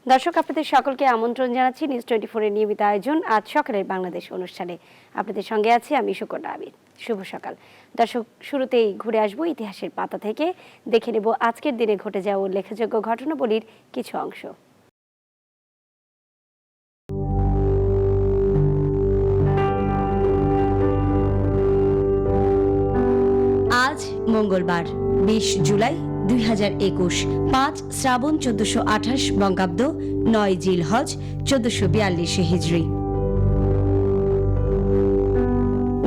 দর্শক, আপনাদের সকলকে আমন্ত্রণ জানাচ্ছি নিউজ 24 এর নিয়মিত আয়োজন আজ সকালের বাংলাদেশ অনুষ্ঠানে। আপনাদের সঙ্গে আছি আমি সুকন্যা আবিদ। শুভ সকাল দর্শক। শুরুতেই ঘুরে আসবো ইতিহাসের পাতা থেকে, দেখে নেব আজকের দিনে ঘটে যাওয়া উল্লেখযোগ্য ঘটনাবলীর কিছু অংশ। আজ মঙ্গলবার 20 জুলাই 2021, 5 শ্রাবণ 1428 বঙ্গাব্দ, 9 জিলহজ 1442 হিজরি।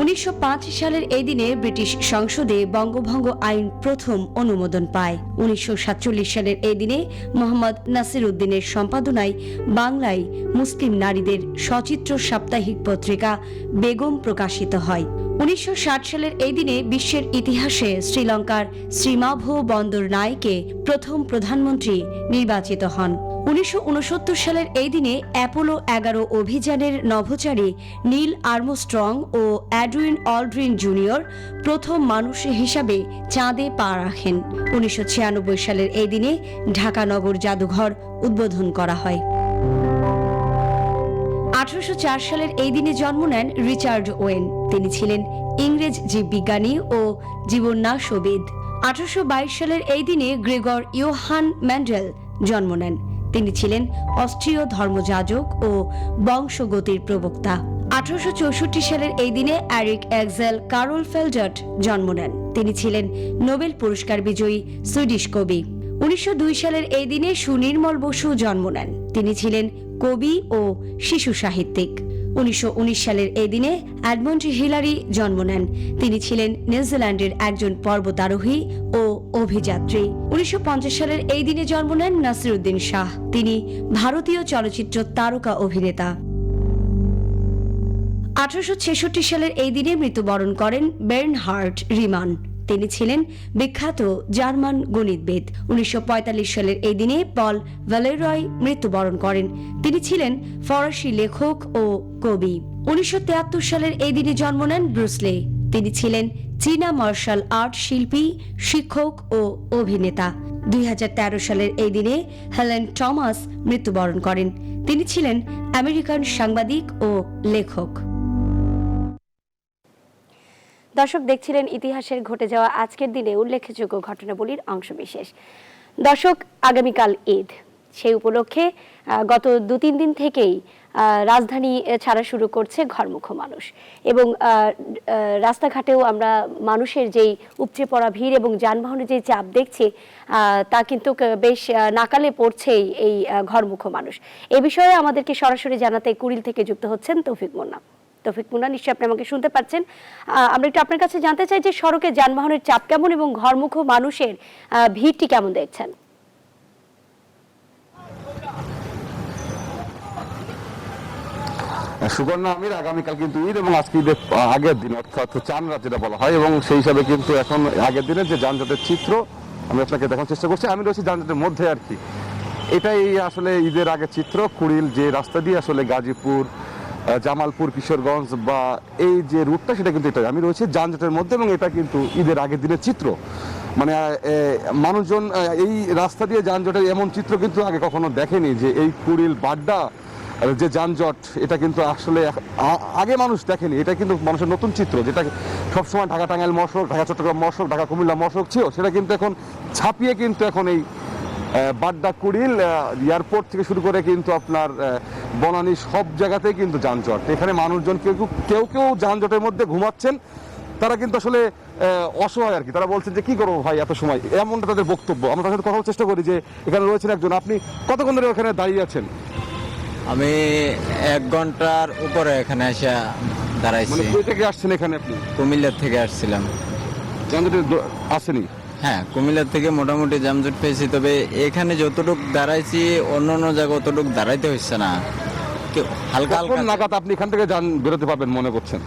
1905 সালের এই দিনে ব্রিটিশ সংসদে বঙ্গভঙ্গ আইন প্রথম অনুমোদন পায়। 1947 সালের এই দিনে মোহাম্মদ নাসির উদ্দিনের সম্পাদনায় বাংলায় মুসলিম নারীদের সচিত্র সাপ্তাহিক পত্রিকা বেগম প্রকাশিত হয়। 1960 সালের এই দিনে বিশ্বের ইতিহাসে শ্রীলঙ্কার শ্রীমাভ বন্দরনায়েকে প্রথম প্রধানমন্ত্রী নির্বাচিত হন। 1969 সালের এই দিনে অ্যাপোলো 11 অভিযানের নভোচারী নীল আর্মস্ট্রং ও এডউইন অলড্রিন জুনিয়র প্রথম মানুষ হিসাবে চাঁদে পা রাখেন। 1996 সালের এই দিনে ঢাকা নগর জাদুঘর উদ্বোধন করা হয়। 1804 সালের এই দিনে জন্ম নেন রিচার্ড ওয়েন। তিনি ছিলেন ইংরেজ জীববিজ্ঞানী ও জীবন্যাসবিদ। 1822 সালের এই দিনে গ্রেগর ইয়োহান ম্যান্ডেল জন্ম নেন। তিনি ছিলেন অস্ট্রীয় ধর্মযাজক ও বংশগতির প্রবক্তা। 1864 সালের এই দিনে এরিক এক্সেল কারল ফেলডট জন্ম নেন। তিনি ছিলেন নোবেল পুরস্কার বিজয়ী সুইডিশ কবি। 1902 সালের এই দিনে সুনির্মল বসু জন্ম নেন। তিনি ছিলেন কবি ও শিশু সাহিত্যিক। 1919 সালের এই দিনে এডমন্ড হিলারি জন্ম নেন। তিনি ছিলেন নিউজিল্যান্ডের একজন পর্বতারোহী ও অভিযাত্রী। 1950 সালের এই দিনে জন্ম নেন নাসিরুদ্দিন শাহ। তিনি ভারতীয় চলচ্চিত্র তারকা অভিনেতা। 1866 সালের এই দিনে মৃত্যুবরণ করেন বের্নহার্ড রিমান। তিনি ছিলেন বিখ্যাত জার্মান গণিতবিদ। 1945 সালের এই দিনে পল ভ্যালেরয় মৃত্যুবরণ করেন। তিনি ছিলেন ফরাসি লেখক ও কবি। 1973 সালের এই দিনে জন্ম নেন ব্রুস লি। তিনি ছিলেন চীনা মার্শাল আর্ট শিল্পী, শিক্ষক ও অভিনেতা। 2013 সালের এই দিনে হেলেন টমাস মৃত্যুবরণ করেন। তিনি ছিলেন আমেরিকান সাংবাদিক ও লেখক। দর্শক, দেখছিলেন ইতিহাসের ঘটে যাওয়া আজকের দিনে উল্লেখযোগ্য ঘটনাবলীর অংশবিশেষ। দর্শক, আগামীকাল ঈদ, সেই উপলক্ষে গত 2-3 দিন থেকেই রাজধানী ছাড়া শুরু করছে ঘরমুখো মানুষ, এবং রাস্তাঘাটেও আমরা মানুষের যেই উপচে পড়া ভিড় এবং যানবাহনের যে চাপ দেখছি, তা কিন্তু বেশ নাকালে পড়ছেই এই ঘরমুখো মানুষ। এ বিষয়ে আমাদেরকে সরাসরি জানাতে কুড়িল থেকে যুক্ত হচ্ছেন তৌফিক মুন্না। তৌফিক মুন্না, নিশ্চয়ই আপনি আমাকে শুনতে পাচ্ছেন। আমরা একটু আপনার কাছে জানতে চাই যে সড়কে যানবাহনের চাপ কেমন এবং ঘরমুখো মানুষের ভিড়টি কেমন দেখছেন? সুবর্ণা আমির, আগামীকাল কিন্তু ঈদ এবং আজকে ঈদের আগের দিন, অর্থাৎ চাঁদ রাত যেটা বলা হয়, এবং সেই হিসাবে কিন্তু এখন আগের দিনের যে যানজটের চিত্র আমি আপনাকে দেখানোর চেষ্টা করছি। আমি রয়েছি যানজটের মধ্যে আর কি। এটাই আসলে ঈদের আগের চিত্র। কুড়িল যে রাস্তা দিয়ে আসলে গাজীপুর, জামালপুর, কিশোরগঞ্জ বা এই যে রুটটা, সেটা কিন্তু এটাই। আমি রয়েছি যানজটের মধ্যে এবং এটা কিন্তু ঈদের আগের দিনের চিত্র। মানে মানুষজন এই রাস্তা দিয়ে যানজটের এমন চিত্র কিন্তু আগে কখনো দেখেনি, যে এই কুড়িল বাড্ডা যে যানজট, এটা কিন্তু আসলে আগে মানুষ দেখেনি। এটা কিন্তু মানুষের নতুন চিত্র, যেটা সবসময় ঢাকা টাঙ্গাইল মহাসড়ক, ঢাকা চট্টগ্রাম মহাসড়ক, ঢাকা কুমিল্লা মহাসড়ক ছিল, সেটা কিন্তু এখন ছাপিয়ে কিন্তু এখন এই বাড্ডা, কুড়িল, এয়ারপোর্ট থেকে শুরু করে কিন্তু আপনার বনানী, সব জায়গাতেই কিন্তু যানজট। এখানে মানুষজন কেউ কেউ যানজটের মধ্যে ঘুমাচ্ছেন। তারা কিন্তু আসলে অসহায় আর কি। তারা বলছেন যে কি করবো ভাই এত সময়, এমনটা তাদের বক্তব্য। আমরা তাদের সাথে কথা বলার চেষ্টা করি যে এখানে রয়েছেন একজন। আপনি কতক্ষণ ধরে এখানে দাঁড়িয়ে আছেন? আমি 1 ঘন্টার উপরে এখানে এসে দাঁড়াইছি। কই থেকে আসছেন এখানে আপনি? কুমিল্লা থেকে আসছিলাম। যানজটে আসেনি? হ্যাঁ, কুমিল্লা থেকে মোটামুটি যানজট পেয়েছি, তবে এখানে যতটুক দাঁড়াইছি অন্য জায়গায় অতটুক দাঁড়াইতে হচ্ছে না। হালকা হালকা নাগাদ আপনি এখান থেকে যান বেরোতে পারবেন মনে করছেন?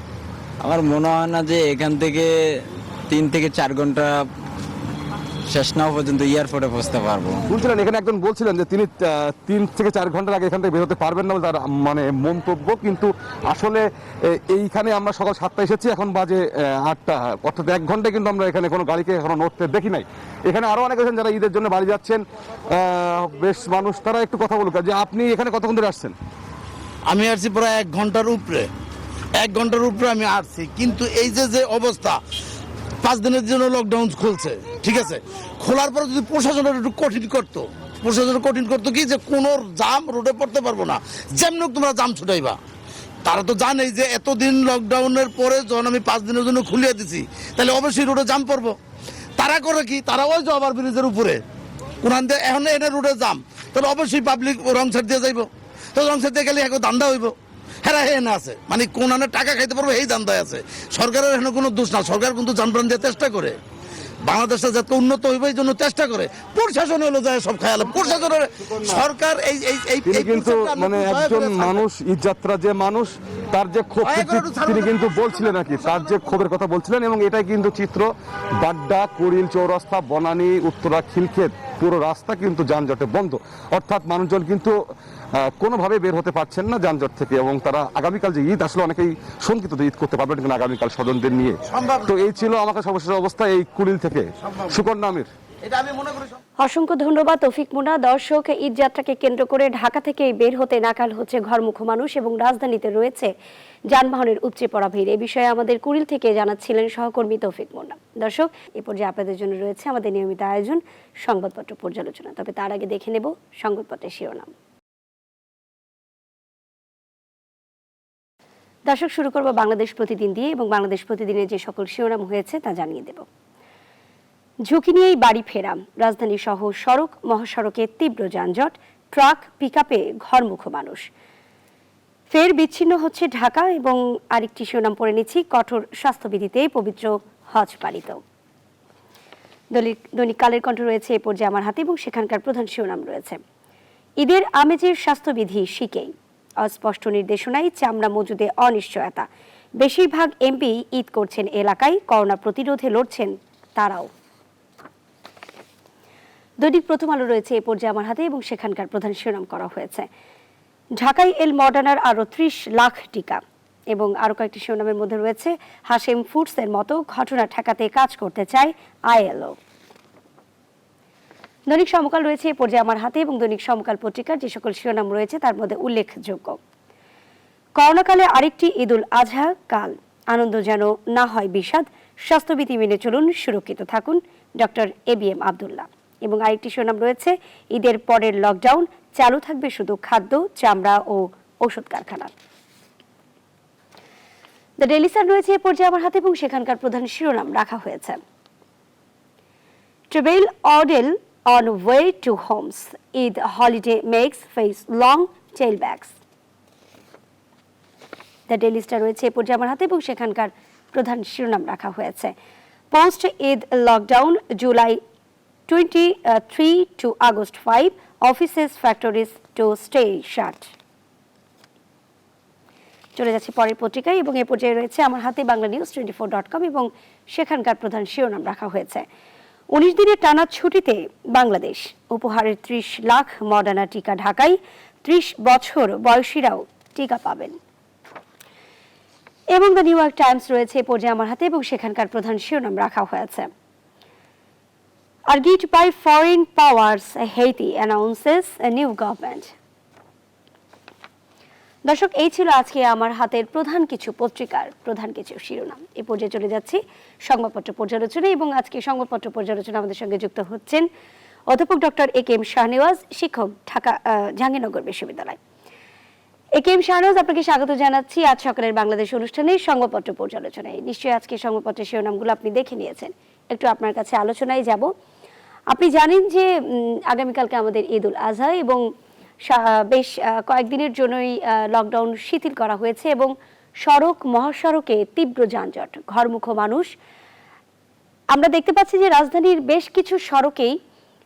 আমার মনে হয় না যে এখান থেকে 3 থেকে 4 ঘন্টা শেষ না হওয়া পর্যন্ত এয়ারপোর্টে পৌঁছতে পারবো। শুনছিলেন এখানে একজন বলছিলেন যে তিনি 3 থেকে 4 ঘন্টার আগে এখান থেকে বের হতে পারবেন না বলে তার মানে মন্তব্য, কিন্তু আসলে এইখানে আমরা সকাল 7টায় এসেছি, এখন বাজে 8টা, অর্থাৎ 1 ঘন্টায় কিন্তু আমরা এখানে কোনো গাড়িকে এখনো নড়তে দেখি নাই। এখানে আরো অনেক আছেন যারা ঈদের জন্য বাড়ি যাচ্ছেন, বেশ মানুষ, তারা একটু কথা বলুক। যে আপনি এখানে কতক্ষণ ধরে আসছেন? আমি আসছি প্রায় 1 ঘন্টার উপরে, 1 ঘন্টার উপরে আমি আসছি, কিন্তু এই যে অবস্থা 5 দিনের জন্য লকডাউন খুলছে, ঠিক আছে, খোলার পরে যদি প্রশাসনের একটু কঠিন করতো, কি যে কোনো জাম রোডে পড়তে পারবো না, যেমন তোমরা জাম ছুটাইবা। তারা তো জানেই যে এতদিন লকডাউনের পরে যখন আমি 5 দিনের জন্য খুলিয়ে দিছি, তাহলে অবশ্যই রোডে জাম পড়বো। তারা করে কি, তারা ওই যে ওভার ব্রিজের উপরে কোরআন দিয়ে এখন এনে রোডে জাম, তাহলে অবশ্যই পাবলিক রং সাইড দিয়ে যাইব, তো রং সাইড দিয়ে গেলে এখন দান্দা হইব। হেরা না আছে, মানে কোন টাকা খাইতে পারবো এই দান্দায় আছে। সরকারের এখানে কোনো দোষ না, সরকার কিন্তু যানবাহন দিয়ে চেষ্টা করে বাংলাদেশটা যাতে উন্নত হইবে এই জন্য চেষ্টা করে। প্রশাসন হলো যায় সব খেয়াল, প্রশাসনের সরকার তিনি কিন্তু মানে একজন মানুষ, ঈদযাত্রা যে মানুষ, তার যে ক্ষোভ তিনি কিন্তু বলছিলেন আর কি, তার যে ক্ষোভের কথা বলছিলেন। এবং এটাই কিন্তু চিত্র, বাড্ডা, কুড়িল চৌরাস্তা, বনানী, উত্তরা, খিলক্ষেত পুরো রাস্তা কিন্তু যানজটে বন্ধ, অর্থাৎ মানুষজন কিন্তু কোনোভাবে বের হতে পারছেন না যানজট থেকে। এবং তারা আগামীকাল যে ঈদ, আসলে অনেকেই শঙ্কিত ঈদ করতে পারবেন কিনা আগামীকাল স্বজনদের নিয়ে। তো এই ছিল আমাকে সর্বশেষ অবস্থা এই কুড়িল থেকে। সুকন্যা আমির। অসংখ্য ধন্যবাদ তৌফিক মুনা। দর্শক, ঈদ যাত্রাকে কেন্দ্র করে ঢাকা থেকে বের হতে নাকাল হচ্ছে ঘরমুখো মানুষ এবং রাজধানীতে রয়েছে যানবাহনের উপচে পড়া ভিড়। এই বিষয়ে আমাদের কুড়িল থেকে জানাচ্ছিলেন সহকর্মী তৌফিক মুনা। দর্শক, এ পর্যায়ে আপনাদের জন্য রয়েছে আমাদের নিয়মিত আয়োজন সংবাদপত্র পর্যালোচনা। তবে তার আগে দেখে নেব সংবাদপত্রের শিরোনাম। দর্শক, শুরু করব বাংলাদেশ প্রতিদিন দিয়ে এবং বাংলাদেশ প্রতিদিনের যে সকল শিরোনাম হয়েছে তা জানিয়ে দেব। ঝুঁকি নিয়েই বাড়ি ফেরা, রাজধানী সহ সড়ক মহাসড়কে তীব্র যানজট, ট্রাক পিকআপে ঘরমুখো মানুষ। ফের বিচ্ছিন্ন হচ্ছে ঢাকা। এবং আরেকটি শিরোনাম পড়ে নিচ্ছি, কঠোর স্বাস্থ্যবিধিতে পবিত্র হজ পালিত। দৈনিক কালের কণ্ঠ রয়েছে এ পর্যায়ে আমার হাতে এবং সেখানকার প্রধান শিরোনাম রয়েছে, ঈদের আমেজের স্বাস্থ্যবিধি শিখেই, অস্পষ্ট নির্দেশনায় চামড়া মজুদে অনিশ্চয়তা। বেশিরভাগ এমপি ঈদ করছেন এলাকায়, করোনা প্রতিরোধে লড়ছেন তারাও। দৈনিক প্রথম আলো রয়েছে এ পর্যায়ে আমার হাতে এবং সেখানকার প্রধান শিরোনাম করা হয়েছে, ঢাকায় এল মডার্নার আরো 30 লাখ টিকা। এবং আরো কয়েকটি শিরোনামের মধ্যে রয়েছে, হাশেম ফুডসের মতো ঘটনা ঠেকাতে কাজ করতে চায় আইএলও। দৈনিক সমকাল রয়েছে এ পর্যায়ে আমার হাতে এবং দৈনিক সমকাল পত্রিকার যে সকল শিরোনাম রয়েছে তার মধ্যে উল্লেখযোগ্য, করোনাকালে আরেকটি ঈদুল আজহা কাল, আনন্দ যেন না হয় বিষাদ, স্বাস্থ্যবিধি মেনে চলুন, সুরক্ষিত থাকুন, ডক্টর ABM আব্দুল্লাহ। এবং আরেকটি শিরোনাম রয়েছে, ঈদের পরের লকডাউন, চালু থাকবে শুধু খাদ্য, চামড়া ও ওষুধ কারখানা। দ্য ডেইলি সান রয়েছে এ পর্যায়ে আমার হাতে এবং সেখানকার প্রধান শিরোনাম রাখা হয়েছে, travel অর্ডেল on way to homes, Eid holiday makes face long tailbacks. The daily star রয়েছে এ পর্যায়ে আমার হাতে এবং সেখানকার প্রধান শিরোনাম রাখা হয়েছে, post Eid lockdown, July 23 to August 5, offices factories to stay shut. চলে যাচ্ছে পরের পত্রিকায় এবং এ পর্যায়ে রয়েছে আমার হাতে banglanews24.com এবং সেখানকার প্রধান শিরোনাম রাখা হয়েছে, 19 দিনের টানা ছুটিতে বাংলাদেশ, উপহারের 30 লাখ মডার্না টিকা ঢাকায়, 30 বছর বয়সীরাও টিকা পাবেন। এবং দ্য নিউ ইয়র্ক টাইমস রয়েছে এ পর্যায়ে আমার হাতে এবং সেখানকার প্রধান শিরোনাম রাখা হয়েছে, argued by foreign powers, Haiti announces a new government. দর্শক, এই ছিল আজকে আমার হাতের প্রধান কিছু পত্রিকার প্রধান কিছু শিরোনাম। এ পর্যায়ে চলে যাচ্ছি সংবাদপত্র পর্যালোচনা এবং আজকে সংবাদপত্র পর্যালোচনা আমাদের সঙ্গে যুক্ত হচ্ছেন অধ্যাপক ডক্টর AKM শাহনেওয়াজ, শিক্ষক, ঢাকা জাহাঙ্গীরনগর বিশ্ববিদ্যালয়। AKM শাহনেওয়াজ, আপনাকে স্বাগত জানাচ্ছি আজ সকালের বাংলাদেশ অনুষ্ঠানে সংবাদপত্র পর্যালোচনায়। নিশ্চয়ই আজকে সংবাদপত্রের শিরোনামগুলো আপনি দেখে নিয়েছেন, একটু আপনার কাছে আলোচনায় যাব। আপনি জানেন যে আগামীকালকে আমাদের ঈদুল আজহা এবং বেশ কয়েকদিনের জন্যই লকডাউন শিথিল করা হয়েছে এবং সড়ক মহাসড়কে তীব্র যানজট, ঘরমুখো মানুষ। আমরা দেখতে পাচ্ছি যে রাজধানীর বেশ কিছু সড়কেই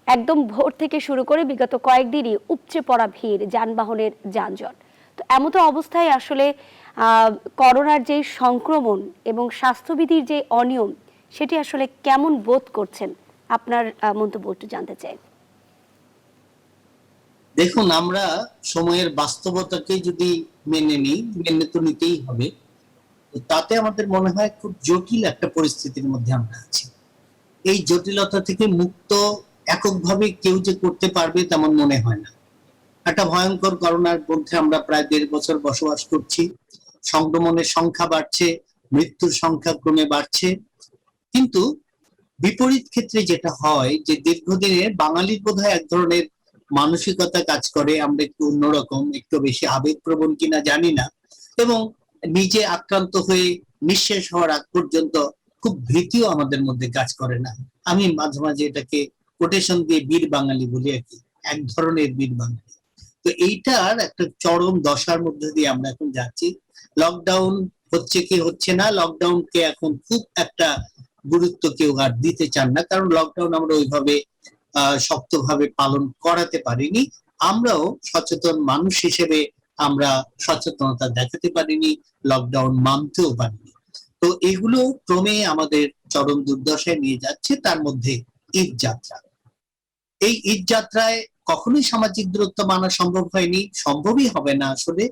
একদম ভোর থেকে শুরু করে বিগত কয়েকদিনই উপচে পড়া ভিড়, যানবাহনের যানজট। তো এমতো অবস্থায় আসলে করোনার যে সংক্রমণ এবং স্বাস্থ্যবিধির যে অনিয়ম, সেটি আসলে কেমন বোধ করছেন আপনার মন্তব্য একটু জানতে চাই। দেখুন, আমরা সময়ের বাস্তবতাকে যদি মেনে নিই, মেনে তো নিতেই হবে, তো তাতে আমাদের মনে হয় খুব জটিল একটা পরিস্থিতির মধ্যে আমরা আছি। এই জটিলতা থেকে মুক্ত এককভাবে কেউ যে করতে পারবে তেমন মনে হয় না। একটা ভয়ঙ্কর করোনার মধ্যে আমরা প্রায় 1.5 বছর বসবাস করছি। সংক্রমণের সংখ্যা বাড়ছে, মৃত্যুর সংখ্যা ক্রমে বাড়ছে, কিন্তু বিপরীত ক্ষেত্রে যেটা হয় যে দীর্ঘদিনে বাঙালির বোধহয় এক ধরনের মানসিকতা কাজ করে, আমরা একটু অন্যরকম, একটু বেশি আবেগপ্রবণ কিনা জানি না, এবং নিজে আক্রান্ত হয়ে নিঃশেষ হওয়ার আগ পর্যন্ত খুব ভীতিও আমাদের মধ্যে কাজ করে না। আমি মাঝে মাঝে এটাকে কোটেশন দিয়ে বীর বাঙালি বলি আর কি, এক ধরনের বীর বাঙালি। তো এইটার একটা চরম দশার মধ্যে দিয়ে আমরা এখন যাচ্ছি। লকডাউন হচ্ছে কি হচ্ছে না, লকডাউনকে এখন খুব একটা গুরুত্ব কেউ আর দিতে চান না, কারণ লকডাউন আমরা ওইভাবে শক্তভাবে পালন করাতে পারিনি। আমরাও সচেতন মানুষ হিসেবে আমরা সচেতনতা দেখাতে পারিনি, লকডাউন মানতেও পারিনি। তো এগুলো ক্রমে আমাদের চরম দুর্দশায় নিয়ে যাচ্ছে। তার মধ্যে ঈদ যাত্রা, এই ঈদ যাত্রায় কখনোই সামাজিক দূরত্ব মানা সম্ভব হয়নি, সম্ভবই হবে না আসলে,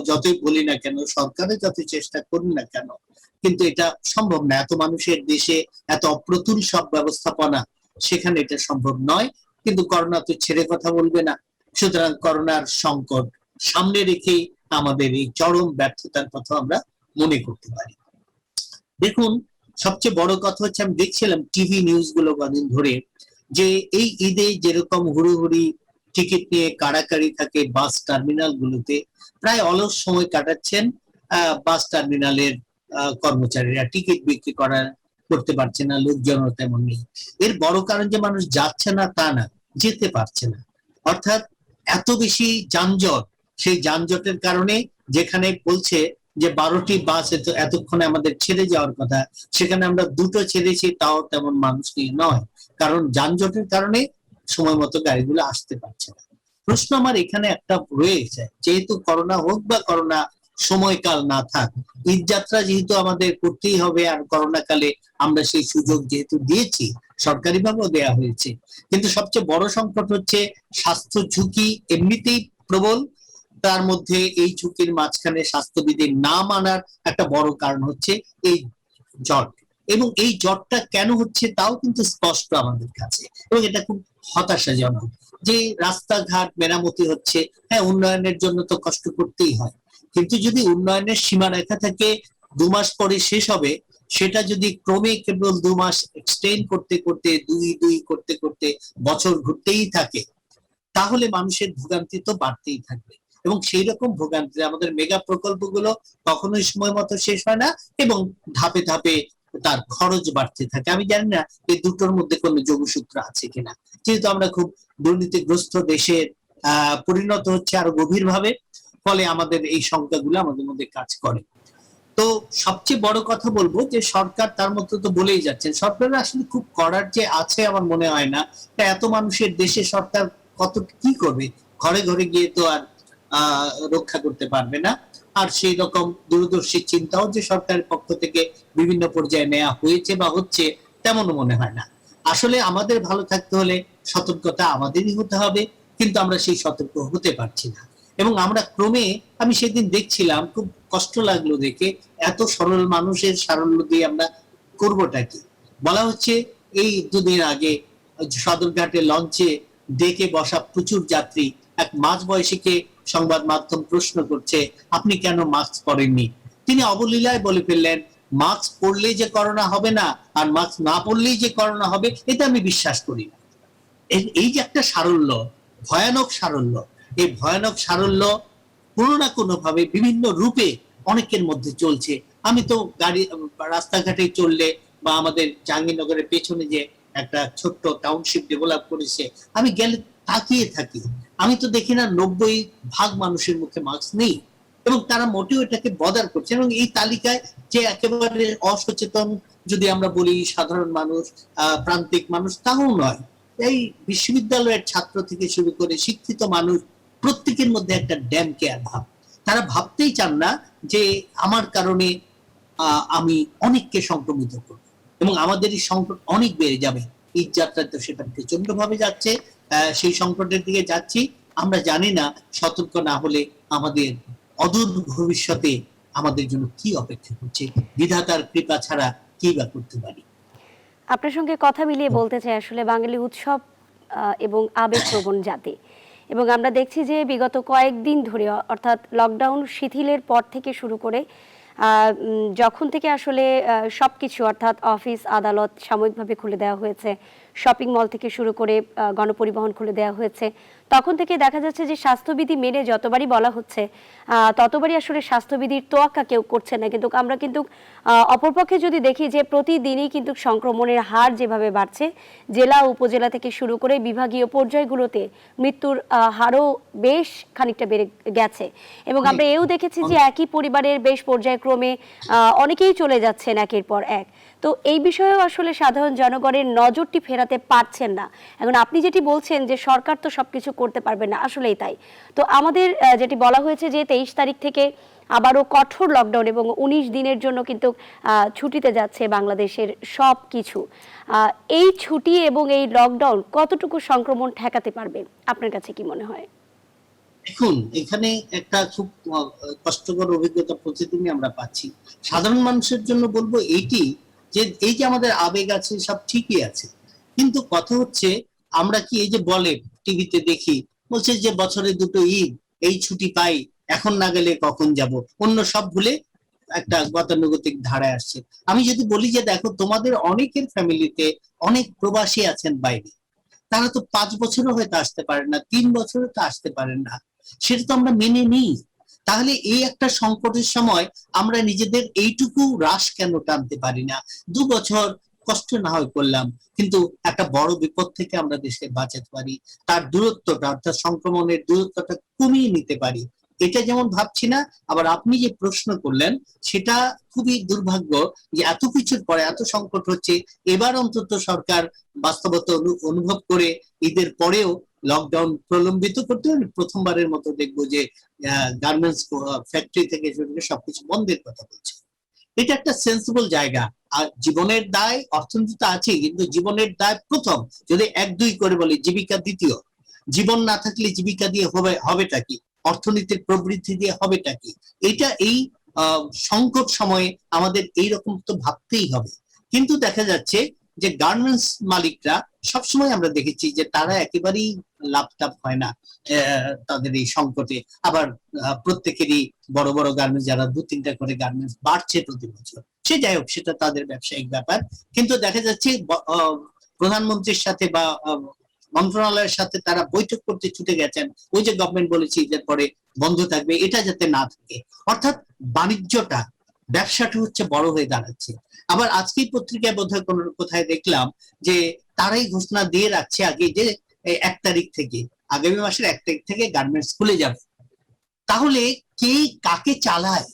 যতই বলি না কেন, সরকারের যত চেষ্টা করুন না কেন, কিন্তু এটা সম্ভব না। এত মানুষের দেশে এত অপ্রতুল সব ব্যবস্থাপনা, সেখানে এটা সম্ভব নয়। কিন্তু করোনা তো ছেড়ে কথা বলবে না, সুতরাং করোনার সংকট সামনে রেখেই আমাদের এই চরম ব্যর্থতার কথা আমরা মনে করতে পারি। দেখুন, সবচেয়ে বড় কথা হচ্ছে, আমি দেখছিলাম টিভি নিউজ গুলো কদিন ধরে, যে এই ঈদে যেরকম হুড়োহুড়ি টিকিট নিয়ে কাড়াকাড়ি থাকে বাস টার্মিনাল গুলোতে, প্রায় অলস সময় কাটাচ্ছেন বাস টার্মিনালের কর্মচারীরা, টিকিট বিক্রি করতে পারছে না, লোকজনও তেমন নেই। এর বড় কারণ যে মানুষ যাচ্ছে না তা না, যেতে পারছে না। অর্থাৎ এত বেশি যানজট, সেই যানজটের কারণে যেখানে বলছে যে 12টি বাস এতক্ষণে আমাদের ছেড়ে যাওয়ার কথা, সেখানে আমরা 2টো ছেড়েছি, তাও তেমন মানুষ নিয়ে নয়, কারণ যানজটের কারণে সময় মতো গাড়িগুলো আসতে পারছে না। প্রশ্ন আমার এখানে একটা রয়েছে, যেহেতু করোনা হোক বা করোনা সময়কাল না থাক, ঈদ যাত্রা যেহেতু আমাদের করতেই হবে, আর করোনা কালে আমরা সেই সুযোগ যেহেতু দিয়েছি, সরকারিভাবেও দেয়া হয়েছে, কিন্তু সবচেয়ে বড় সংকট হচ্ছে স্বাস্থ্য ঝুঁকি এমনিতেই প্রবল, তার মধ্যে এই ঝুঁকির মাঝখানে স্বাস্থ্যবিধি না মানার একটা বড় কারণ হচ্ছে এই জট। এবং এই জটটা কেন হচ্ছে তাও কিন্তু স্পষ্ট আমাদের কাছে, এবং এটা খুব হতাশাজনক যে রাস্তাঘাট মেরামতি হচ্ছে, হ্যাঁ উন্নয়নের জন্য তো কষ্ট করতেই হয়, কিন্তু যদি উন্নয়নের সীমারেখা থেকে 2 মাস পরে শেষ হবে, সেটা যদি ক্রমে কেবল 2 মাস এক্সটেন্ড করতে করতে, 2 করতে করতে বছর ঘুরতেই থাকে, তাহলে মানুষের ভোগান্তি তো বাড়তেই থাকবে। এবং সেই রকম ভোগান্তি আমাদের মেগা প্রকল্পগুলো কখনোই সময় মতো শেষ হয় না, এবং ধাপে ধাপে তার খরচ বাড়তে থাকে। আমি জানি না এই দুটোর মধ্যে কোনো যোগসূত্র আছে কিনা, যেহেতু আমরা খুব দুর্নীতিগ্রস্ত দেশের পরিণত হচ্ছে আরো গভীরভাবে, ফলে আমাদের এই সংখ্যাগুলো আমাদের মধ্যে কাজ করে। তো সবচেয়ে বড় কথা বলবো যে সরকার তার মতো তো বলেই যাচ্ছেন, সরকারের আসলে খুব করার যে আছে আমার মনে হয় না। এত মানুষের দেশে সরকার কত কি করবে, ঘরে ঘরে গিয়ে তো আর রক্ষা করতে পারবে না। আর সেই রকম দূরদর্শী চিন্তাও যে সরকারের পক্ষ থেকে বিভিন্ন পর্যায়ে নেওয়া হয়েছে বা হচ্ছে, তেমনও মনে হয় না। আসলে আমাদের ভালো থাকতে হলে সতর্কতা আমাদেরই হতে হবে, কিন্তু আমরা সেই সতর্ক হতে পারছি না। এবং আমরা ক্রমে, আমি সেদিন দেখছিলাম, খুব কষ্ট লাগলো দেখে, এত সরল মানুষের সারল্য দিয়ে আমরা করবোটা কি। বলা হচ্ছে এই 2 দিন আগে সদরঘাটে লঞ্চে ডেকে বসা প্রচুর যাত্রী এক মাঝবয়সীকে সংবাদ মাধ্যম প্রশ্ন করছে, আপনি কেন মাস্ক পরেননি? তিনি অবলীলায় বলে ফেললেন, মাস্ক পরলেই যে করোনা হবে না, আর মাস্ক না পরলেই যে করোনা হবে, এটা আমি বিশ্বাস করি না। এই যে একটা সারল্য, ভয়ানক সারল্য, এই ভয়ানক সারল্য কোনো না কোনো ভাবে বিভিন্ন রূপে অনেকের মধ্যে চলছে। আমি তো রাস্তাঘাটে চললে, বা আমাদের জাহাঙ্গীরনগরের পেছনে যে একটা ছোট্ট টাউনশিপ ডেভেলপ করেছে, আমি গেলে তাকিয়ে থাকি, আমি তো দেখি না 90% মানুষের মুখে মাস্ক নেই, এবং তারা মোটেও এটাকে বদার করছে। এবং এই তালিকায় যে একেবারে অসচেতন যদি আমরা বলি সাধারণ মানুষ, প্রান্তিক মানুষ, তাও নয়, এই বিশ্ববিদ্যালয়ের ছাত্র থেকে শুরু করে শিক্ষিত মানুষ, প্রত্যেকের মধ্যে একটা ড্যাম কেয়ার ভাব। তারা ভাবতেই চান না যে আমার কারণে আমি অনেককে সংক্রমিত করব, এবং আমাদের এই সংকট অনেক বেড়ে যাবে। ঈদ যাত্রায় তো সেটা প্রচন্ডভাবে যাচ্ছে, সেই সংকটের দিকে যাচ্ছি। আমরা জানি না সতর্ক না হলে আমাদের অদূর ভবিষ্যতে আমাদের জন্য কি অপেক্ষা করছে, বিধাতার কৃপা ছাড়া কি বা করতে পারি। আপনার সঙ্গে কথা মিলিয়ে বলতে চাই আসলে বাঙালি উৎসব এবং আবেগপ্রবণ জাতি, এবং আমরা দেখছি যে বিগত কয়েকদিন ধরে অর্থাৎ লকডাউন শিথিলের পর থেকে শুরু করে যখন থেকে আসলে সবকিছু অর্থাৎ অফিস আদালত সাময়িকভাবে খুলে দেওয়া হয়েছে, শপিং মল থেকে শুরু করে গণপরিবহন খুলে দেওয়া হয়েছে, তখন থেকে দেখা যাচ্ছে যে স্বাস্থ্যবিধি মেনে যতবারই বলা হচ্ছে ততবারই আসলে স্বাস্থ্যবিধির তোয়াক্কা কেউ করছে না। কিন্তু আমরা কিন্তু অপরপক্ষে যদি দেখি যে প্রতিদিনই কিন্তু সংক্রমণের হার যেভাবে বাড়ছে, জেলা উপজেলা থেকে শুরু করে বিভাগীয় পর্যায়গুলোতে মৃত্যুর হারও বেশ খানিকটা বেড়ে গেছে, এবং আমরা এও দেখেছি যে একই পরিবারের বেশ পর্যায়ক্রমে অনেকেই চলে যাচ্ছেন একের পর এক। তো এই বিষয়েও আসলে সাধারণ জনগণের নজরটি ফেরাতে পারছেন না। এখন আপনি যেটি বলছেন যে সরকার তো সবকিছু করতে পারবে না, আসলেই তাই। তো আমাদের যেটি বলা হয়েছে যে 23 তারিখ থেকে আবারও কঠোর লকডাউন এবং 19 দিনের জন্য কিন্তু ছুটিতে যাচ্ছে বাংলাদেশের সব কিছু। এই ছুটি এবং এই লকডাউন কতটুকু সংক্রমণ ঠেকাতে পারবে আপনার কাছে কি মনে হয়? দেখুন, এখানে একটা খুব কষ্টকর অভিজ্ঞতা প্রতিদিনই আমরা পাচ্ছি। সাধারণ মানুষের জন্য বলবো এইটি যে এই যে আমাদের আবেগ আছে সব ঠিকই আছে, কিন্তু কথা হচ্ছে আমরা কি এই যে বলে টিভিতে দেখি, বলছে যে বছরে দুটো ঈদ, এই ছুটি পাই, এখন না গেলে কখন যাব, অন্য সব ভুলে একটা গতানুগতিক ধারায় আসছে। আমি যদি বলি যে দেখো তোমাদের অনেকের ফ্যামিলিতে অনেক প্রবাসী আছেন বাইরে, তারা তো 5 বছরও হয়তো আসতে পারেন না, 3 বছরও তো আসতে পারেন না, সেটা তো আমরা মেনে নিই। তাহলে এই একটা সংকটের সময় আমরা নিজেদের এইটুকু হ্রাস কেন টানতে পারি না? 2 বছর কষ্ট না হয় করলাম, কিন্তু একটা বড় বিপদ থেকে আমরা দেশে বাঁচাতে পারি, তার দূরত্বটা অর্থাৎ সংক্রমণের দূরত্বটা কমিয়ে নিতে পারি। এটা যেমন ভাবছি না, আবার আপনি যে প্রশ্ন করলেন সেটা খুবই দুর্ভাগ্য যে এত কিছুর পরে এত সংকট হচ্ছে, এবার অন্তত সরকার বাস্তবতা অনুভব করে ঈদের পরেও লকডাউন প্রলম্বিত করতে হবে। প্রথমবারের মতো দেখবো যে গার্মেন্টস ফ্যাক্টরি থেকে শুরু করে সবকিছু বন্ধের কথা বলছে। এটা একটা সেন্সিবল জায়গা। আর জীবনের দায়, অর্থনীতি তো আছে, কিন্তু জীবনের দায় প্রথম, যদি 1-2 করে বলি জীবিকা দ্বিতীয়। জীবন না থাকলে জীবিকা দিয়ে হবেটা কি, অর্থনীতির প্রবৃদ্ধি দিয়ে হবেটা কি? এটা এই সংকট সময়ে আমাদের এইরকম তো ভাবতেই হবে। কিন্তু দেখা যাচ্ছে যে গার্মেন্টস মালিকরা সবসময় আমরা দেখেছি যে তারা একেবারেই লাভ হয় না তাদের এই সংকটে। আবার প্রত্যেকেরই বড় বড় গার্মেন্টস, যারা 2-3টা করে গার্মেন্টস বাড়ছে প্রতি বছর, সে যাই হোক, সেটা তাদের ব্যবসায়িক ব্যাপার। কিন্তু দেখা যাচ্ছে প্রধানমন্ত্রীর সাথে বা মন্ত্রণালয়ের সাথে তারা বৈঠক করতে ছুটে গেছেন, ওই যে গভর্নমেন্ট বলেছে ঈদের পরে বন্ধ থাকবে, এটা যাতে না থাকে। অর্থাৎ বাণিজ্যটা, ব্যবসাটা হচ্ছে বড় হয়ে দাঁড়াচ্ছে। আবার আজকেই পত্রিকায় বোধহয় কোথায় দেখলাম যে তারাই ঘোষণা দিয়ে রাখছে আগে যে 1 তারিখ থেকে, আগামী মাসের 1 তারিখ থেকে গার্মেন্টস খুলে যাবে। তাহলে কে কাকে চালায়,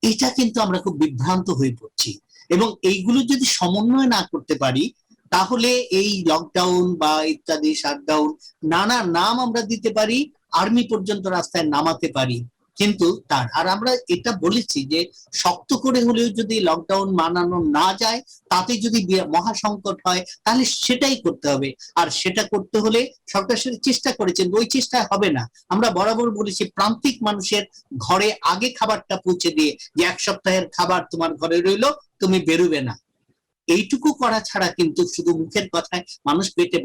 এটা কিন্তু আমরা খুব বিভ্রান্ত হয়ে পড়ছি। এবং এইগুলো যদি সমন্বয় না করতে পারি, তাহলে এই লকডাউন বা ইত্যাদি শাটডাউন, নানা নাম আমরা দিতে পারি, আর্মি পর্যন্ত রাস্তায় নামাতে পারি, কিন্তু তার আর আমরা এটা বলেছি যে শক্ত করে হলেও যদি লকডাউন মানানো না যায়, তাতে যদি মহাসংকট হয়, তাহলে সেটাই করতে হবে। আর সেটা করতে হলে সরকার সেটা চেষ্টা করেছেন, ওই চেষ্টায় হবে না। আমরা বরাবর বলেছি প্রান্তিক মানুষের ঘরে আগে খাবারটা পৌঁছে দিয়ে, যে 1 সপ্তাহের খাবার তোমার ঘরে রইলো, তুমি বেরোবে না। এইটুকু করা ছাড়া কিন্তু শুধু মুখের কথায় মানুষ পেটে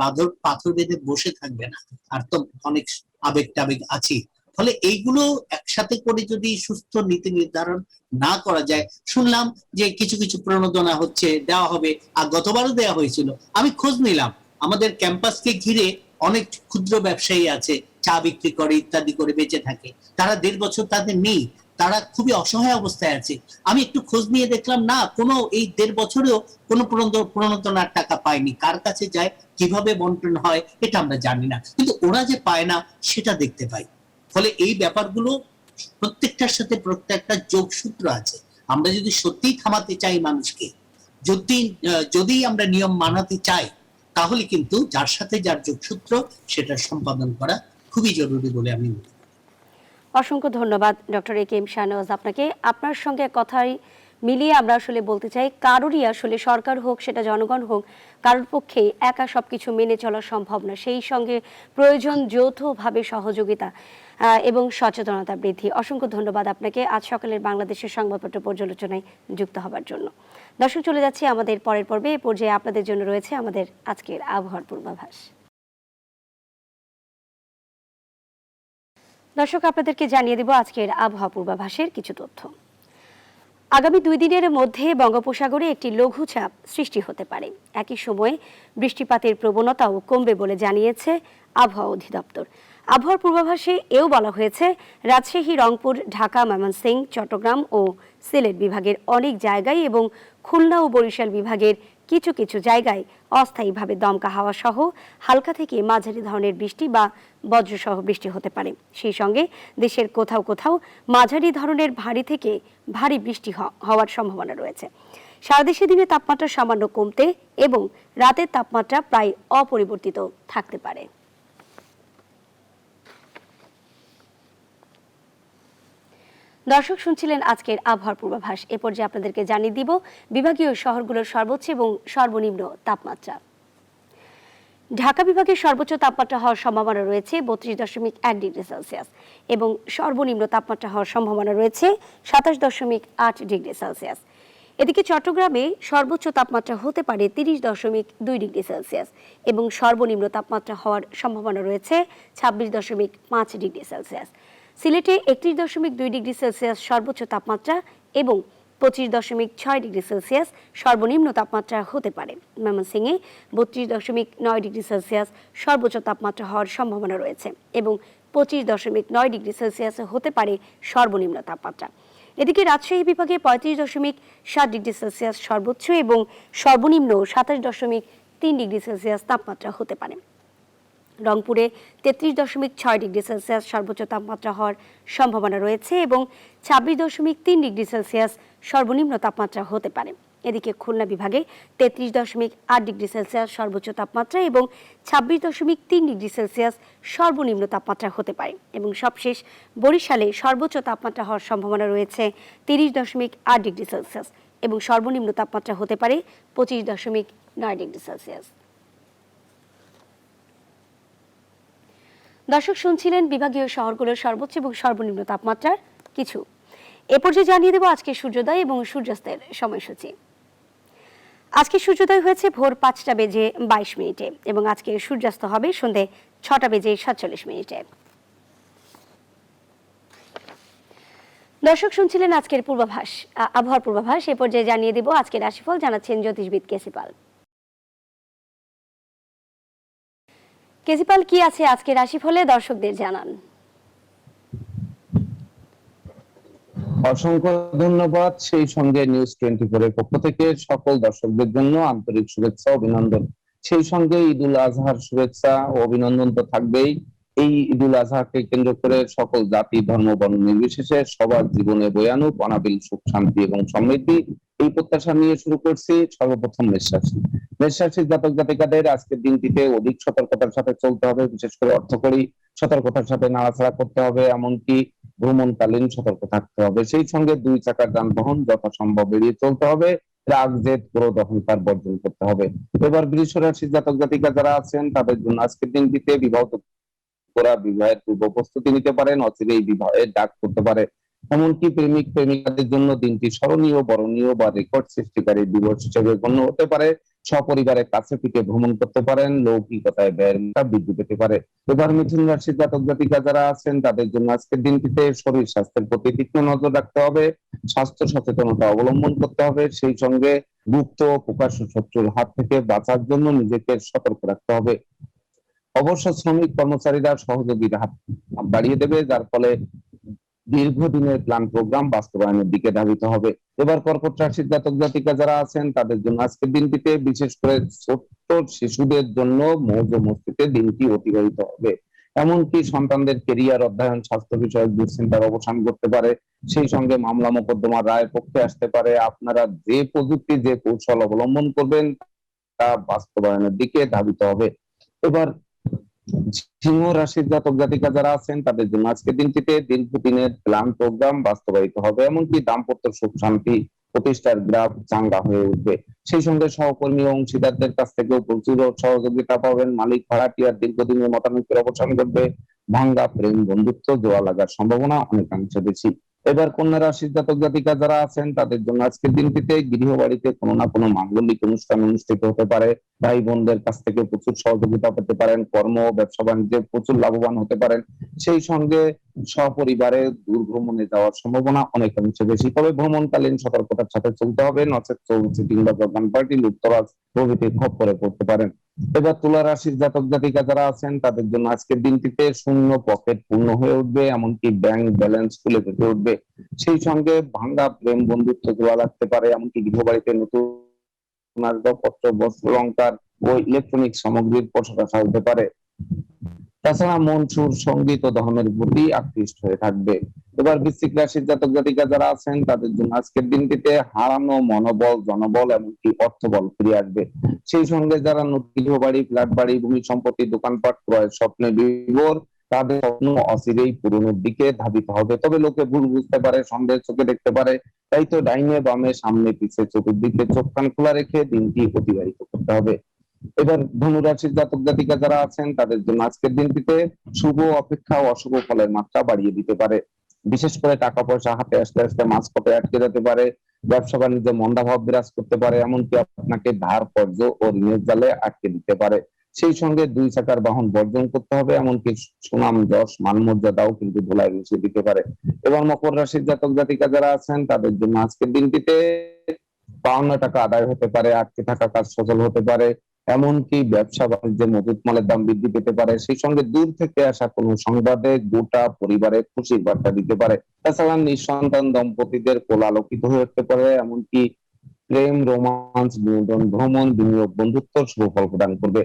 পাথর বেঁধে বসে থাকবে না। আর তো অনেক আবেগ টাবেগ আছে। ফলে এইগুলো একসাথে করে যদি সুস্থ নীতি নির্ধারণ না করা যায়, শুনলাম যে কিছু কিছু প্রণোদনা হচ্ছে, দেওয়া হবে, আর গতবারও দেওয়া হয়েছিল। আমি খোঁজ নিলাম, আমাদের ক্যাম্পাসকে ঘিরে অনেক ক্ষুদ্র ব্যবসায়ী আছে, চা বিক্রি করে ইত্যাদি করে বেঁচে থাকে, তারা 1.5 বছর তাদের নেই, তারা খুবই অসহায় অবস্থায় আছে। আমি একটু খোঁজ নিয়ে দেখলাম না, কোনো এই 1.5 বছরেও কোনো প্রণোদনার টাকা পায়নি। কার কাছে যায়, কিভাবে বন্টন হয়, এটা আমরা জানি না, কিন্তু ওরা যে পায় না সেটা দেখতে পাই। ফলে এই ব্যাপারগুলো প্রত্যেকটার সাথে প্রত্যেকটা যোগসূত্র আছে। আমরা যদি সত্যিই থামাতে চাই মানুষকে, যদি আমরা নিয়ম মানাতে চাই, তাহলে কিন্তু যার সাথে যার যোগসূত্র সেটা সম্পাদন করা খুবই জরুরি বলে আমি মনে করি। অসংখ্য ধন্যবাদ doctor A K M Shahnawaz আপনাকে। আপনার সঙ্গে কথায় মিলিয়ে আমরা আসলে বলতে চাই কারোরই আসলে সরকার হোক সেটা জনগণ হোক কারোর পক্ষে একা সবকিছু মেনে চলা সম্ভব না। সেই সঙ্গে প্রয়োজন যৌথভাবে সহযোগিতা এবং সচেতনতা বৃদ্ধি। অসংখ্য ধন্যবাদ আপনাকে আজ সকালের বাংলাদেশের সংবাদপত্র পর্যালোচনায় যুক্ত হবার জন্য। দর্শক, চলে যাচ্ছি আমাদের পরের পর্বে। এ পর্যায়ে আপনাদের জন্য রয়েছে আমাদের আজকের আবহাওয়ার পূর্বাভাস। দর্শক, আপনাদেরকে জানিয়ে দেব আজকের আবহাওয়া পূর্বাভাসের কিছু তথ্য। আগামী 2 দিনের মধ্যে বঙ্গোপসাগরে একটি লঘুচাপ সৃষ্টি হতে পারে। একই সময়ে বৃষ্টিপাতের প্রবণতাও কমবে বলে জানিয়েছে আবহাওয়া অধিদপ্তর। আবহাওয়ার পূর্বাভাসে এও বলা হয়েছে, রাজশাহী, রংপুর, ঢাকা, ময়মনসিংহ, চট্টগ্রাম ও সিলেট বিভাগের অনেক জায়গায় এবং খুলনা ও বরিশাল বিভাগের কিছু কিছু জায়গায় অস্থায়ীভাবে দমকা হাওয়া সহ হালকা থেকে মাঝারি ধরনের বৃষ্টি বা বজ্রসহ বৃষ্টি হতে পারে। সেই সঙ্গে দেশের কোথাও কোথাও মাঝারি ধরনের ভারী থেকে ভারী বৃষ্টি হওয়ার সম্ভাবনা রয়েছে। সারা দেশে দিনে তাপমাত্রা সামান্য কমতে এবং রাতের তাপমাত্রা প্রায় অপরিবর্তিত থাকতে পারে। দর্শক, শুনছিলেন আজকের আবহাওয়ার পূর্বাভাস। এ পর্যায়ে আপনাদেরকে জানিয়ে দিব বিভাগীয় শহরগুলোর সর্বোচ্চ এবং সর্বনিম্ন তাপমাত্রা। ঢাকা বিভাগের সর্বোচ্চ তাপমাত্রা হওয়ার সম্ভাবনা রয়েছে 32.1 ডিগ্রি সেলসিয়াস এবং সর্বনিম্ন তাপমাত্রা হওয়ার সম্ভাবনা রয়েছে 27.8 ডিগ্রি সেলসিয়াস। এদিকে চট্টগ্রামে সর্বোচ্চ তাপমাত্রা হতে পারে 30.2 ডিগ্রি সেলসিয়াস এবং সর্বনিম্ন তাপমাত্রা হওয়ার সম্ভাবনা রয়েছে 26.5 ডিগ্রি সেলসিয়াস। সিলেটে 31.2 ডিগ্রি সেলসিয়াস সর্বোচ্চ তাপমাত্রা এবং 25.6 ডিগ্রি সেলসিয়াস সর্বনিম্ন তাপমাত্রা হতে পারে। ময়মনসিংহে 32.9 ডিগ্রি সেলসিয়াস সর্বোচ্চ তাপমাত্রা হওয়ার সম্ভাবনা রয়েছে এবং 25.9 ডিগ্রি সেলসিয়াস হতে পারে সর্বনিম্ন তাপমাত্রা। এদিকে রাজশাহী বিভাগে 35.7 ডিগ্রি সেলসিয়াস সর্বোচ্চ এবং সর্বনিম্ন 27.3 ডিগ্রি সেলসিয়াস তাপমাত্রা হতে পারে। রংপুরে 33.6 ডিগ্রি সেলসিয়াস সর্বোচ্চ তাপমাত্রা হওয়ার সম্ভাবনা রয়েছে এবং 26.3 ডিগ্রি সেলসিয়াস সর্বনিম্ন তাপমাত্রা হতে পারে। এদিকে খুলনা বিভাগে 33.8 ডিগ্রি সেলসিয়াস সর্বোচ্চ তাপমাত্রা এবং 26.3 ডিগ্রি সেলসিয়াস সর্বনিম্ন তাপমাত্রা হতে পারে এবং সবশেষ বরিশালে সর্বোচ্চ তাপমাত্রা হওয়ার সম্ভাবনা রয়েছে 30.8 ডিগ্রি সেলসিয়াস এবং সর্বনিম্ন তাপমাত্রা হতে পারে 25.9 ডিগ্রি সেলসিয়াস। দর্শক, শুনছিলেন বিভাগীয় শহরগুলোর সর্বোচ্চ এবং সর্বনিম্ন তাপমাত্রার কিছু। এ পর্যায়ে জানিয়ে দেব আজকে সূর্যোদয় এবং সূর্যাস্তের সময়সূচি। আজকে সূর্যোদয় হয়েছে ভোর 5:22 এবং আজকে সূর্যাস্ত হবে সন্ধ্যে 6:47। দর্শক, শুনছিলেন আজকের পূর্বাভাস, আবহাওয়ার পূর্বাভাস। এ পর্যায়ে জানিয়ে দেব আজকের রাশিফল, জানাচ্ছেন জ্যোতিষবিদ কেসিপাল। কেসিপাল, কি আছে আজকে রাশিফলে, দর্শকদের জানান। অসংখ্য ধন্যবাদ। সেই সঙ্গে নিউজ 24 এর পক্ষ থেকে সকল দর্শকদের জন্য আন্তরিক শুভেচ্ছা অভিনন্দন। সেই সঙ্গে ঈদুল আজহার শুভেচ্ছা ও অভিনন্দন তো থাকবেই। এই ঈদুল আজহাকে কেন্দ্র করে সকল জাতি, ধর্ম, বর্ণ নির্বিশেষে সবার জীবনে বয়ে আনুক অনাবিল সুখ, শান্তি এবং সমৃদ্ধি, এই প্রত্যাশা নিয়ে শুরু করছি। সর্বপ্রথম মেষ রাশি। মেষ রাশির জাতক জাতিকাদের আজকের দিনটিতে অধিক সতর্কতার সাথে চলতে হবে। বিশেষ করে অর্থকরী সতর্কতার সাথে নাড়াচাড়া করতে হবে, এমনকি ভ্রমণকালীন সতর্ক থাকতে হবে। সেই সঙ্গে 2 চাকার যানবাহন যথাসম্ভব এড়িয়ে চলতে হবে। রাগ, জেদ, ক্রোধ, অহংকার বর্জন করতে হবে। এবার বৃষ রাশির জাতক জাতিকা যারা আছেন তাদের জন্য আজকের দিনটিতে বিবাহের পূর্ব প্রস্তুতি নিতে পারেন। অচিরেই বিবাহের ডাক করতে পারে। এমনকি প্রেমিক প্রেমিকাদের জন্য দিনটি স্মরণীয়, বরণীয় বা রেকর্ড সৃষ্টিকারী দিবস হিসেবে গণ্য হতে পারে। সপরিবারে কাছে পিঠে ভ্রমণ করতে পারেন। লৌকিকতায় ব্যয়ের বৃদ্ধি পেতে পারে। এবার মিথুন রাশির জাতক জাতিকা যারা আছেন তাদের জন্য আজকের দিনটিতে শরীর স্বাস্থ্যের প্রতি তীক্ষ্ণ নজর রাখতে হবে। স্বাস্থ্য সচেতনতা অবলম্বন করতে হবে। সেই সঙ্গে গুপ্ত প্রকাশ্য শত্রুর হাত থেকে বাঁচার জন্য নিজেকে সতর্ক রাখতে হবে। অবশ্য শ্রমিক কর্মচারীরা সহযোগীর হাত বাড়িয়ে দেবে, যার ফলে দীর্ঘদিনের প্ল্যান প্রোগ্রাম বাস্তবায়নের দিকে ধাবিত হবে। এবার কর্কট রাশির জাতক জাতিকা যারা আছেন তাদের জন্য আজকের দিনটিতে বিশেষ করে ছোট্ট শিশুদের জন্য মৌজ মস্তিতে দিনটি অতিবাহিত হবে। এমনকি সন্তানদের কেরিয়ার, অধ্যয়ন, স্বাস্থ্য বিষয়ক দুশ্চিন্তার অবসান করতে পারে। সেই সঙ্গে মামলা মোকদ্দমার রায় পক্ষে আসতে পারে। আপনারা যে প্রযুক্তি, যে কৌশল অবলম্বন করবেন তা বাস্তবায়নের দিকে ধাবিত হবে। এবার সিংহ রাশির জাতক জাতিকা যারা আছেন তাদের জন্য আজকের দিনটিতে দীর্ঘদিনের প্ল্যান প্রোগ্রাম বাস্তবায়িত হবে। এমনকি দাম্পত্য সুখ শান্তি প্রতিষ্ঠার গ্রাফ চাঙ্গা হয়ে উঠবে। সেই সঙ্গে সহকর্মী ও অংশীদারদের কাছ থেকেও প্রচুর সহযোগিতা পাবেন। মালিক ভাড়াটিয়ার দীর্ঘদিনের মতানৈক্যের অবসান ঘটবে। ভাঙ্গা প্রেম বন্ধুত্ব জোড়া লাগার সম্ভাবনা অনেকাংশে বেশি। এবার কন্যা রাশির জাতক জাতিকা যারা আছেন তাদের জন্য আজকের দিনটিতে গৃহবাড়িতে কোনো না কোনো মাঙ্গলিক অনুষ্ঠান অনুষ্ঠিত হতে পারে। ভাই বোনদের কাছ থেকে প্রচুর সহযোগিতা পেতে পারেন। কর্ম ও ব্যবসা বাণিজ্যে প্রচুর লাভবান হতে পারেন। সেই সঙ্গে সপরিবারে দূর ভ্রমণে যাওয়ার সম্ভাবনা অনেকাংশে বেশি। তবে ভ্রমণকালীন সতর্কতার সাথে চলতে হবে, নচেত চলছে কিংবা দোকান পার্টি লুটতরাজ প্রভৃতি খপ্পরে পড়তে পারেন। এবার তুলা রাশির জাতক জাতিকা যারা আছেন তাদের জন্য আজকের দিনটিতে শূন্য পকেট পূর্ণ হয়ে উঠবে, এমনকি ব্যাংক ব্যালেন্স খুলে ফেটে উঠবে। সেই সঙ্গে ভাঙ্গা প্রেম বন্ধুত্ব জোড়া লাগতে পারে, এমনকি গৃহবাড়িতে নতুন আসবাবপত্র, বস্ত্র, অলংকার ও ইলেকট্রনিক সামগ্রীর প্রসার হতে পারে। তাছাড়া মন সুর সঙ্গীত ও ধর্মের প্রতি আকৃষ্ট হয়ে থাকবে। এবার বৃশ্চিক রাশির জাতক জাতিকা যারা আছেন তাদের জন্য আজকের দিনটিতে হারানো মনোবল, জনবল এমনকি অর্থবল ফিরে আসবে। সেই সঙ্গে যারা নতুন গৃহবাড়ি, ফ্ল্যাট বাড়ি, ভূমি সম্পত্তি, দোকানপাট ক্রয়ের স্বপ্নে বিভোর, তাদের স্বপ্ন অচিরেই পূরণের দিকে ধাবিত হবে। তবে লোকে ভুল বুঝতে পারে, সন্দেহের চোখে দেখতে পারে, তাই তো ডাইনে বামে সামনে পিছে চতুর্দিকে চোখ কান খোলা রেখে দিনটি অতিবাহিত করতে হবে। এবার ধনুরাশির জাতক জাতিকা যারা আছেন তাদের জন্য আজকের দিনটিতে শুভ অপেক্ষা ও অশুভ ফলের মাত্রা বাড়িয়ে দিতে পারে। বিশেষ করে টাকা পয়সা হাতে আসতে আসতে মাঝপথে আটকে যেতে পারে। ব্যবসা বাণিজ্যে মন্দাভাব বিরাজ করতে পারে, এমনকি আপনাকে ধার কর্জ ও ঋণের জালে আটকে দিতে পারে। সেই সঙ্গে 2 চাকার বাহন বর্জন করতে হবে, এমনকি সুনাম যশ মান মর্যাদাও কিন্তু ধুলায় মিশিয়ে দিতে পারে। এবার মকর রাশির জাতক জাতিকা যারা আছেন তাদের জন্য আজকের দিনটিতে পাওনা টাকা আদায় হতে পারে, আটকে থাকা কাজ সচল হতে পারে, এমনকি ব্যবসা বাণিজ্যে মজুত মালের দাম বৃদ্ধি পেতে পারে। সেই সঙ্গে দূর থেকে আসা কোনো সংবাদে গোটা পরিবারে খুশির বার্তা দিতে পারে। তাছাড়া নিঃসন্তান দম্পতিদের কোল আলোকিত হয়ে উঠতে পারে, এমনকি প্রেম, রোমান্স, বিনোদন, ভ্রমণ, বিনিয়োগ, বন্ধুত্ব শুভ ফল প্রদান করবে।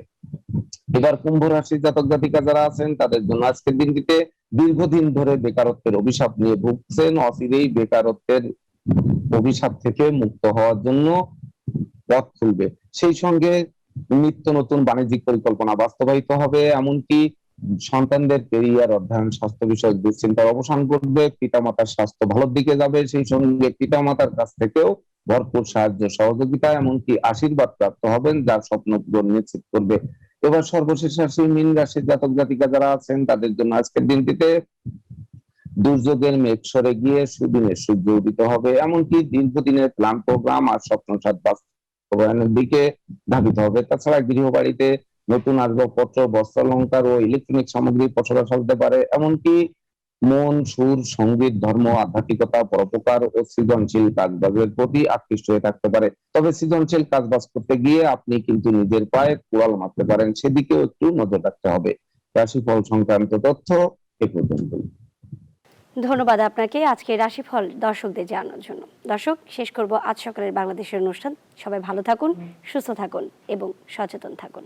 এবার কুম্ভ রাশির জাতক জাতিকা যারা আছেন তাদের জন্য আজকের দিনটিতে দীর্ঘদিন ধরে বেকারত্বের অভিশাপ নিয়ে ভুগছেন, অচিরেই বেকারত্বের অভিশাপ থেকে মুক্ত হওয়ার জন্য পথ খুলবে। সেই সঙ্গে নিত্য নতুন বাণিজ্যিক পরিকল্পনা বাস্তবায়িত হবে, এমনকি সন্তানদের কেরিয়ার, অধ্যয়ন, স্বাস্থ্য বিষয়ক দুশ্চিন্তার অবসান ঘটবে। পিতামাতার স্বাস্থ্য ভালোর দিকে যাবে। সেই সঙ্গে পিতামাতার কাছ থেকেও ভরপুর সাহায্য সহযোগিতা এমনকি আশীর্বাদ প্রাপ্ত হবেন, যার স্বপ্ন পূরণ নিশ্চিত করবে। এবার সর্বশেষ রাশি মীন রাশির জাতক জাতিকা যারা আছেন তাদের জন্য আজকের দিনটিতে দুর্যোগের মেঘ সরে গিয়ে সুদিনের সূর্য উদিত হবে, এমনকি দীর্ঘদিনের প্ল্যান প্রোগ্রাম আর স্বপ্নসাৎ বাস্তবায়নের দিকে ধাবিত হবে। তাছাড়া গৃহবাড়িতে নতুন আসবাবপত্র, বস্ত্র, অলংকার ও ইলেকট্রনিক সামগ্রী প্রসার চলতে পারে, এমনকি মন সুর সঙ্গীত, ধর্ম, আধ্যাত্মিকতা, পরোপকার ও সৃজনশীল কাজবাজের প্রতি আকৃষ্ট হয়ে থাকতে পারে। তবে সৃজনশীল কাজবাজ করতে গিয়ে আপনি কিন্তু নিজের পায়ে কুড়াল মারতে পারেন, সেদিকেও একটু নজর রাখতে হবে। রাশিফল সংক্রান্ত তথ্য এ পর্যন্তই। ধন্যবাদ আপনাকে আজকে রাশিফল দর্শকদের জানানোর জন্য। দর্শক, শেষ করব আজ সকালের বাংলাদেশের অনুষ্ঠান। সবাই ভালো থাকুন, সুস্থ থাকুন এবং সচেতন থাকুন।